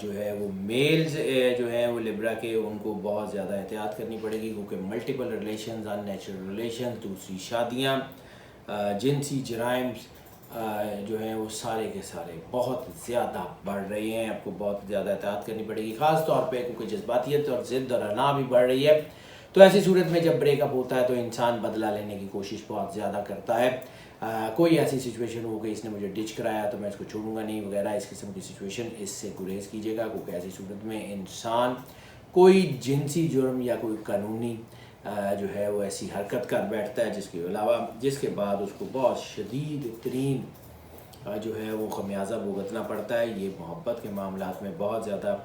جو ہے وہ میلز جو ہیں وہ لبرا کے ان کو بہت زیادہ احتیاط کرنی پڑے گی، کیونکہ ملٹیپل ریلیشنز، ان نیچرل ریلیشنز، دوسری شادیاں، جنسی جرائم جو ہیں وہ سارے کے سارے بہت زیادہ بڑھ رہے ہیں. آپ کو بہت زیادہ احتیاط کرنی پڑے گی، خاص طور پہ کیونکہ جذباتیت اور ضد اور انا بھی بڑھ رہی ہے. تو ایسی صورت میں جب بریک اپ ہوتا ہے تو انسان بدلہ لینے کی کوشش بہت زیادہ کرتا ہے. کوئی ایسی سچویشن ہو کہ اس نے مجھے ڈچ کرایا تو میں اس کو چھوڑوں گا نہیں وغیرہ، اس قسم کی سچویشن، اس سے گریز کیجیے گا، کیونکہ ایسی صورت میں انسان کوئی جنسی جرم یا کوئی قانونی جو ہے وہ ایسی حرکت کر بیٹھتا ہے جس کے بعد اس کو بہت شدید ترین جو ہے وہ خمیازہ بھگتنا پڑتا ہے. یہ محبت کے معاملات میں بہت زیادہ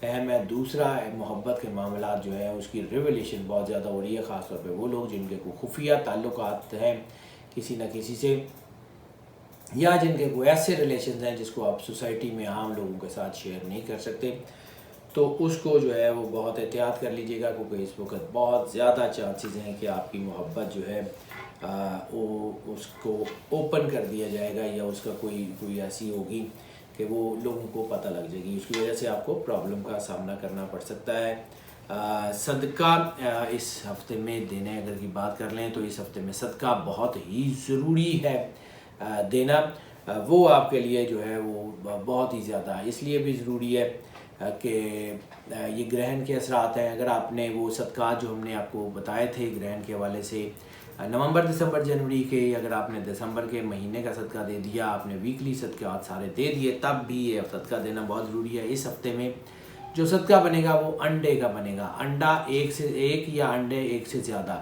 اہم ہے. دوسرا، محبت کے معاملات جو ہیں اس کی ریولیشن بہت زیادہ ہو رہی ہے، خاص طور پہ وہ لوگ جن کے کوئی خفیہ تعلقات ہیں کسی نہ کسی سے، یا جن کے کوئی ایسے ریلیشنز ہیں جس کو آپ سوسائٹی میں عام لوگوں کے ساتھ شیئر نہیں کر سکتے. تو اس کو جو ہے وہ بہت احتیاط کر لیجیے گا، کیونکہ اس وقت بہت زیادہ چانسز ہیں کہ آپ کی محبت جو ہے وہ اس کو اوپن کر دیا جائے گا، یا اس کا کوئی ایسی ہوگی کہ وہ لوگوں کو پتہ لگ جائے گی. اس کی وجہ سے آپ کو پرابلم کا سامنا کرنا پڑ سکتا ہے. صدقہ اس ہفتے میں دینے اگر کی بات کر لیں تو اس ہفتے میں صدقہ بہت ہی ضروری ہے دینا. وہ آپ کے لیے جو ہے وہ بہت ہی زیادہ اس لیے بھی ضروری ہے کہ یہ گرہن کے اثرات ہیں. اگر آپ نے وہ صدقات جو ہم نے آپ کو بتائے تھے گرہن کے حوالے سے نومبر، دسمبر، جنوری کے، اگر آپ نے دسمبر کے مہینے کا صدقہ دے دیا، آپ نے ویکلی صدقات سارے دے دیے، تب بھی یہ صدقہ دینا بہت ضروری ہے. اس ہفتے میں جو صدقہ بنے گا وہ انڈے کا بنے گا. انڈا ایک یا انڈے ایک سے زیادہ،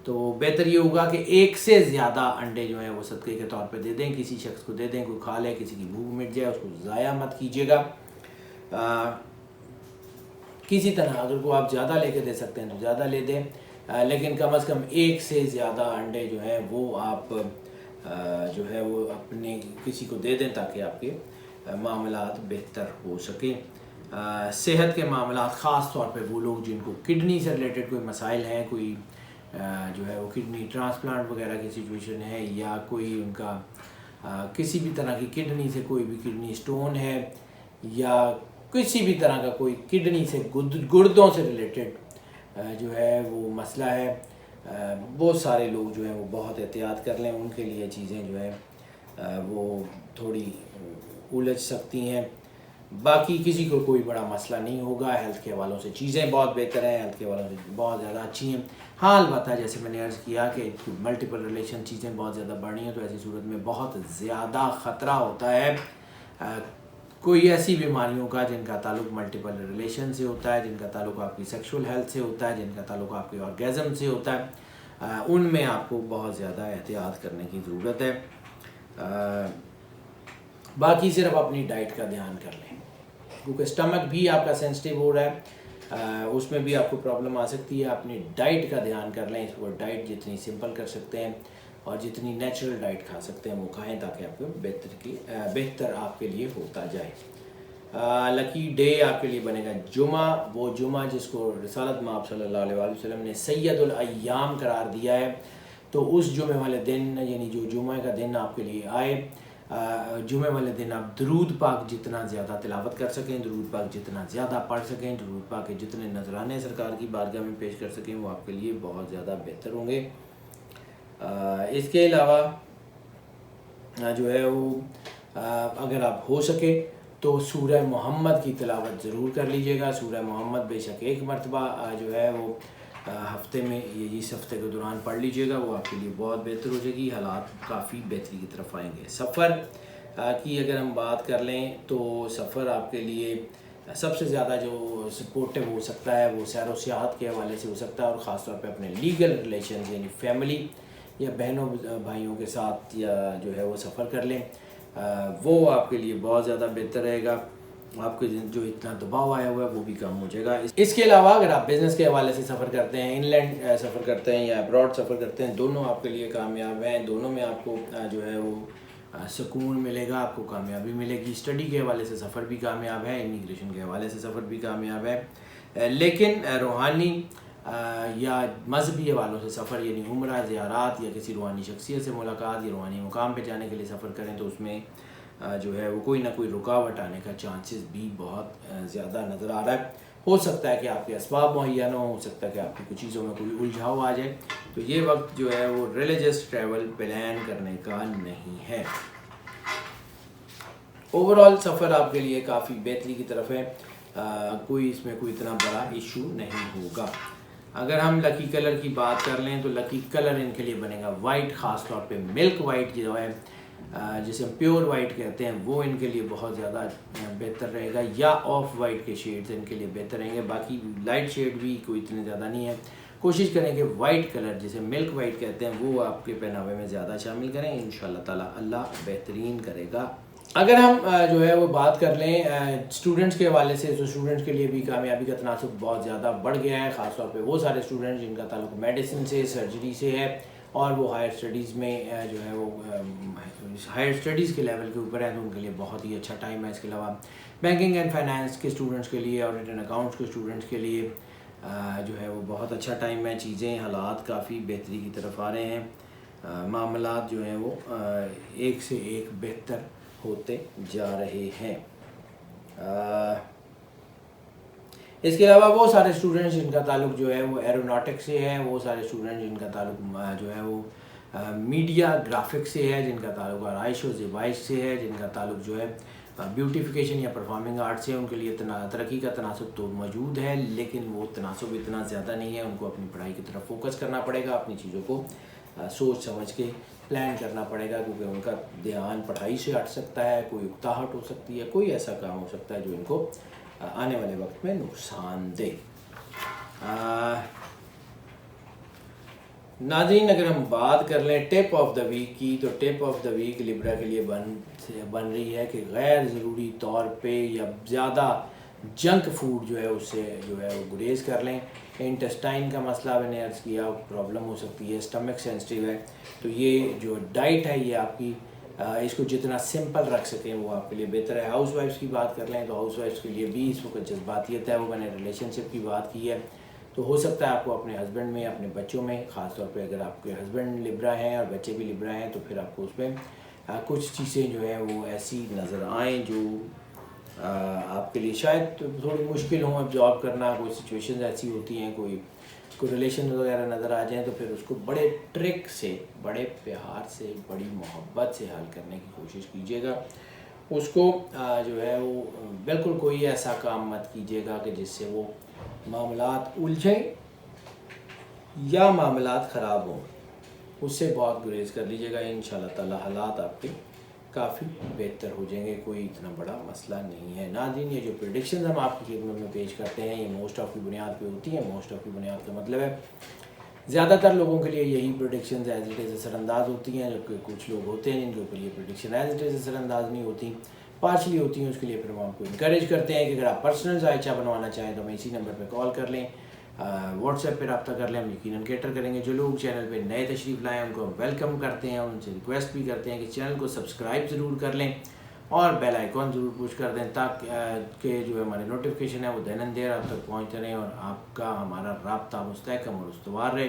تو بہتر یہ ہوگا کہ ایک سے زیادہ انڈے جو ہیں وہ صدقے کے طور پہ دے دیں، کسی شخص کو دے دیں، کوئی کھا لے، کسی کی بھوک مٹ جائے، اس کو ضائع مت کیجیے گا. کسی طرح اگر کو آپ زیادہ لے کے دے سکتے ہیں تو زیادہ لے دیں، لیکن کم از کم ایک سے زیادہ انڈے جو ہیں وہ آپ جو ہے وہ اپنے کسی کو دے دیں تاکہ آپ کے معاملات بہتر ہو سکیں. صحت کے معاملات، خاص طور پہ وہ لوگ جن کو کڈنی سے ریلیٹڈ کوئی مسائل ہیں، کوئی جو ہے وہ کڈنی ٹرانسپلانٹ وغیرہ کی سچویشن ہے، یا کوئی ان کا کسی بھی طرح کی کڈنی سے کوئی بھی کڈنی سٹون ہے، یا کسی بھی طرح کا کوئی کڈنی سے گردوں سے ریلیٹڈ جو ہے وہ مسئلہ ہے، بہت سارے لوگ جو ہیں وہ بہت احتیاط کر لیں. ان کے لیے چیزیں جو ہے وہ تھوڑی الجھ سکتی ہیں. باقی کسی کو کوئی بڑا مسئلہ نہیں ہوگا. ہیلتھ کے حوالوں سے چیزیں بہت بہتر ہیں، ہیلتھ کے حوالوں سے بہت زیادہ اچھی ہیں. ہاں البتہ جیسے میں نے عرض کیا کہ ملٹیپل ریلیشن چیزیں بہت زیادہ بڑھ رہی ہیں، تو ایسی صورت میں بہت زیادہ خطرہ ہوتا ہے کوئی ایسی بیماریوں کا جن کا تعلق ملٹیپل ریلیشن سے ہوتا ہے، جن کا تعلق آپ کی سیکشول ہیلتھ سے ہوتا ہے، جن کا تعلق آپ کے آرگیزم سے ہوتا ہے. ان میں آپ کو بہت زیادہ احتیاط کرنے کی ضرورت ہے. باقی صرف اپنی ڈائٹ کا دھیان کر لیں، کیونکہ اسٹمک بھی آپ کا سینسٹیو ہو رہا ہے، اس میں بھی آپ کو پرابلم آ سکتی ہے. اپنی ڈائٹ کا دھیان کر لیں. اس کو ڈائٹ جتنی سمپل کر سکتے ہیں اور جتنی نیچرل ڈائٹ کھا سکتے ہیں وہ کھائیں، تاکہ آپ کو بہتر آپ کے لیے ہوتا جائے. لکی ڈے آپ کے لیے بنے گا جمعہ، وہ جمعہ جس کو رسالت مآب صلی اللہ علیہ وسلم نے سید الایام قرار دیا ہے. تو اس جمعے والے دن، یعنی جو جمعہ کا دن آپ کے لیے آئے، جمعے والے دن آپ درود پاک جتنا زیادہ تلاوت کر سکیں، درود پاک جتنا زیادہ پڑھ سکیں، درود پاک کے جتنے نذرانے سرکار کی بارگاہ میں پیش کر سکیں، وہ آپ کے لیے بہت زیادہ بہتر ہوں گے. اس کے علاوہ جو ہے وہ اگر آپ ہو سکے تو سورہ محمد کی تلاوت ضرور کر لیجیے گا. سورہ محمد بے شک ایک مرتبہ جو ہے وہ ہفتے میں، اس ہفتے کے دوران پڑھ لیجیے گا، وہ آپ کے لیے بہت بہتر ہو جائے گی. حالات کافی بہتری کی طرف آئیں گے. سفر کی اگر ہم بات کر لیں تو سفر آپ کے لیے سب سے زیادہ جو سپورٹیو ہو سکتا ہے وہ سیر و سیاحت کے حوالے سے ہو سکتا ہے، اور خاص طور پہ اپنے لیگل ریلیشنز یعنی فیملی یا بہنوں بھائیوں کے ساتھ یا جو ہے وہ سفر کر لیں. وہ آپ کے لیے بہت زیادہ بہتر رہے گا. آپ کے جو اتنا دباؤ آیا ہوا ہے وہ بھی کم ہو جائے گا. اس کے علاوہ اگر آپ بزنس کے حوالے سے سفر کرتے ہیں، ان لینڈ سفر کرتے ہیں یا ابراڈ سفر کرتے ہیں، دونوں آپ کے لیے کامیاب ہیں. دونوں میں آپ کو جو ہے وہ سکون ملے گا، آپ کو کامیابی ملے گی. اسٹڈی کے حوالے سے سفر بھی کامیاب ہے، امیگریشن کے حوالے سے سفر بھی کامیاب ہے. لیکن روحانی یا مذہبی حوالوں سے سفر یعنی عمرہ، زیارات یا کسی روحانی شخصیت سے ملاقات یا روحانی مقام پہ جانے کے لیے سفر کریں تو اس میں جو ہے وہ کوئی نہ کوئی رکاوٹ آنے کا چانسز بھی بہت زیادہ نظر آ رہا ہے. ہو سکتا ہے کہ آپ کے اسباب مہیا نہ ہو سکتا ہے کہ آپ کی کچھ چیزوں میں کوئی الجھاؤ آ جائے. تو یہ وقت جو ہے وہ ریلیجس ٹریول پلان کرنے کا نہیں ہے. اوور آل سفر آپ کے لیے کافی بہتری کی طرف ہے. کوئی اس میں کوئی اتنا بڑا ایشو نہیں ہوگا. اگر ہم لکی کلر کی بات کر لیں تو لکی کلر ان کے لیے بنے گا وائٹ، خاص طور پہ ملک وائٹ جو ہے جسے ہم پیور وائٹ کہتے ہیں، وہ ان کے لیے بہت زیادہ بہتر رہے گا، یا آف وائٹ کے شیڈز ان کے لیے بہتر رہیں گے. باقی لائٹ شیڈ بھی کوئی اتنے زیادہ نہیں ہے. کوشش کریں کہ وائٹ کلر جسے ملک وائٹ کہتے ہیں وہ آپ کے پہناوے میں زیادہ شامل کریں. انشاءاللہ تعالی اللہ بہترین کرے گا. اگر ہم جو ہے وہ بات کر لیں اسٹوڈنٹس کے حوالے سے، تو اسٹوڈنٹس کے لیے بھی کامیابی کا تناسب بہت زیادہ بڑھ گیا ہے، خاص طور پہ وہ سارے اسٹوڈنٹ جن کا تعلق میڈیسن سے، سرجری سے ہے، اور وہ ہائر اسٹڈیز میں جو ہے وہ ہائر اسٹڈیز کے لیول کے اوپر ہیں، تو ان کے لیے بہت ہی اچھا ٹائم ہے. اس کے علاوہ بینکنگ اینڈ فائنانس کے اسٹوڈنٹس کے لیے اور ریٹرن اکاؤنٹس کے اسٹوڈنٹس کے لیے جو ہے وہ بہت اچھا ٹائم ہے. چیزیں حالات کافی بہتری کی طرف آ رہے ہیں. معاملات جو ہیں وہ ایک سے ایک بہتر ہوتے جا رہے ہیں. اس کے علاوہ وہ سارے اسٹوڈنٹس جن کا تعلق جو ہے وہ ایروناٹک سے ہے، وہ سارے اسٹوڈنٹ جن کا تعلق جو ہے وہ میڈیا گرافک سے ہے، جن کا تعلق آرائش و زیبائش سے ہے، جن کا تعلق جو ہے بیوٹیفیکیشن یا پرفارمنگ آرٹ سے، ان کے لیے ترقی کا تناسب تو موجود ہے، لیکن وہ تناسب اتنا زیادہ نہیں ہے. ان کو اپنی پڑھائی کی طرف فوکس کرنا پڑے گا، اپنی چیزوں کو سوچ سمجھ کے پلان کرنا پڑے گا، کیونکہ ان کا دھیان پڑھائی سے ہٹ سکتا ہے، کوئی اکتاہٹ ہو سکتی ہے، کوئی ایسا کام ہو سکتا ہے جو ان کو آنے والے وقت میں نقصان دے. ناظرین اگر ہم بات کر لیں ٹپ آف دا ویک کی، تو ٹپ آف دا ویک لیبرا کے لیے بن رہی ہے کہ غیر ضروری طور پہ یا زیادہ جنک فوڈ جو ہے اس سے جو ہے وہ گریز کر لیں. انٹسٹائن کا مسئلہ میں نے عرض کیا پرابلم ہو سکتی ہے، اسٹمک سینسٹیو ہے، تو یہ جو ڈائٹ ہے یہ آپ کی اس کو جتنا سمپل رکھ سکیں وہ آپ کے لیے بہتر ہے. ہاؤس وائفس کی بات کر لیں تو ہاؤس وائفس کے لیے بھی اس وقت جذباتیت ہے. وہ میں نے ریلیشن شپ کی بات کی ہے، تو ہو سکتا ہے آپ کو اپنے ہسبینڈ میں، اپنے بچوں میں، خاص طور پہ اگر آپ کے ہسبینڈ لبرا ہیں اور بچے بھی لبرا ہیں، تو پھر آپ کو اس میں کچھ چیزیں جو ہیں وہ ایسی نظر آئیں جو آپ کے لیے شاید تھوڑی مشکل ہوں ابزارب کرنا. کوئی سچویشنز ایسی ہوتی ہیں، کوئی ریلیشن وغیرہ نظر آ جائیں، تو پھر اس کو بڑے ٹرک سے، بڑے پیار سے، بڑی محبت سے حل کرنے کی کوشش کیجیے گا. اس کو جو ہے وہ بالکل کوئی ایسا کام مت کیجیے گا کہ جس سے وہ معاملات الجھیں یا معاملات خراب ہوں. اس سے بہت گریز کر لیجیے گا. انشاءاللہ تعالی حالات آپ کے کافی بہتر ہو جائیں گے. کوئی اتنا بڑا مسئلہ نہیں ہے. ناظرین یہ جو پریڈکشنز ہم آپ کی خدمت میں پیش کرتے ہیں یہ موسٹ آف کی بنیاد پہ ہوتی ہیں. موسٹ آف کی بنیاد کا مطلب ہے زیادہ تر لوگوں کے لیے یہی پریڈکشنز ایز اٹ از اثر انداز ہوتی ہیں، جبکہ کچھ لوگ ہوتے ہیں جن کے اوپر یہ پریڈکشن ایز اٹ از اثر انداز نہیں ہوتی، پارشلی ہوتی ہیں. اس کے لیے پھر ہم آپ کو انکریج کرتے ہیں کہ اگر آپ پرسنل ذائچہ بنوانا چاہیں تو ہمیں اسی نمبر پہ کال کر لیں، واٹس ایپ پہ رابطہ کر لیں. ہم یقیناً کیٹر کریں گے. جو لوگ چینل پہ نئے تشریف لائیں ان کو ہم ویلکم کرتے ہیں اور ان سے ریکویسٹ بھی کرتے ہیں کہ چینل کو سبسکرائب ضرور کر لیں اور بیل آئیکن ضرور پوش کر دیں، تاکہ کہ جو ہمارے نوٹیفیکیشن ہے وہ دین دیر آپ تک پہنچتے رہیں اور آپ کا ہمارا رابطہ مستحکم اور استوار رہے.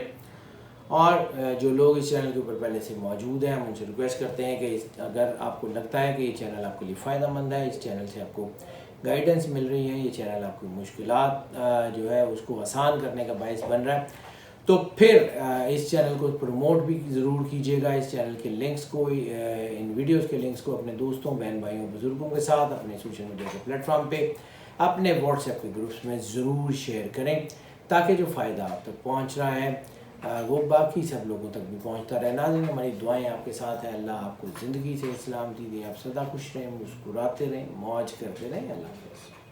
اور جو لوگ اس چینل کے اوپر پہلے سے موجود ہیں ہم ان سے ریکویسٹ کرتے ہیں کہ اگر آپ کو لگتا ہے کہ یہ چینل آپ کے لیے فائدہ مند ہے، اس چینل سے آپ کو گائیڈنس مل رہی ہے، یہ چینل آپ کی مشکلات جو ہے اس کو آسان کرنے کا باعث بن رہا ہے، تو پھر اس چینل کو پروموٹ بھی ضرور کیجیے گا. اس چینل کے لنکس کو، ان ویڈیوز کے لنکس کو اپنے دوستوں، بہن بھائیوں، بزرگوں کے ساتھ، اپنے سوشل میڈیا کے پلیٹ فارم پہ، اپنے واٹس ایپ کے گروپس میں ضرور شیئر کریں، تاکہ جو فائدہ آپ تک پہنچ رہا ہے وہ باقی سب لوگوں تک بھی پہنچتا رہے. ناظرین ہماری دعائیں آپ کے ساتھ ہیں. اللہ آپ کو زندگی سے سلامتی دے، آپ سدا خوش رہیں، مسکراتے رہیں، موج کرتے رہیں. اللہ حافظ.